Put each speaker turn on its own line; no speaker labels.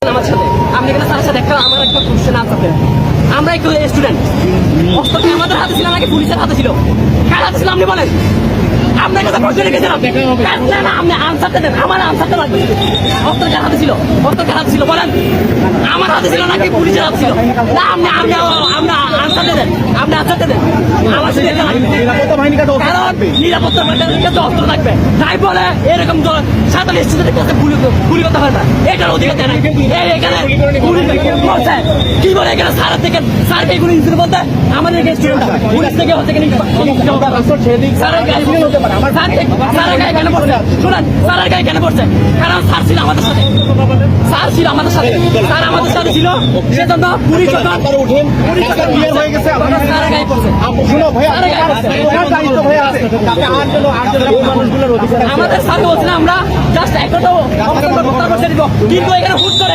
আমার সাথে আপনি এখানে তার সাথে একটা আমার একটা কোশ্চেন আনসার দেন। আমরা একটু স্টুডেন্ট, অস্ত্র কি আমাদের হাতে ছিল নাকি পুলিশের হাতে ছিল? কার হাতে ছিল আপনি বলেন? আপনার কাছে প্রশ্ন রেখেছিলাম, না আপনি আনসারটা দেন, আমার আনসারটা লাগবে। অস্ত্র কার হাতে ছিল? অস্ত্র কার হাতে ছিল বলেন? আমার হাতে ছিল নাকি পুলিশের হাতে ছিল? না আপনি আপনি আপনি আনসারটা দেন, আপনি আনসারটা দেন। আমার সাথে
নিরাপত্তা বাহিনীর কাছে অস্ত্র
কারণ
থাকবে।
নিরাপত্তা বাহিনীর কাছে অস্ত্র থাকবে, তাই বলে এরকম সাধারণ স্টুডেন্টের কাছে গুলি করতে পারবে না, এটার অধিকার দেয় না। এখানে গুলি করছে কি বলে এখানে স্যার থেকে স্যারকে গুলি দিতে বলতে আমাদের স্টুডেন্ট পুলিশ থেকে হচ্ছে স্যারের গায়ে স্যারের গায়ে কেন পড়ছে? শুনেন, স্যারের গায়ে কেন পড়ছে? কারণ স্যার ছিল আমাদের সাথে, স্যার ছিল আমাদের সাথে, স্যার আমাদের সাথে ছিল, সেজন্য পুলিশ যখন
উঠেন ক্লিয়ার হয়ে গেছে।
স্যারের গায়ে পড়ছে।
শুনো ভাই, আপনার দায়িত্ব ভাই আছে, তাতে আট মানুষগুলোর অধিকার আছে।
আমাদের সাথে বলছিলাম আমরা জাস্ট একটা কিন্তু এখানে হুট করে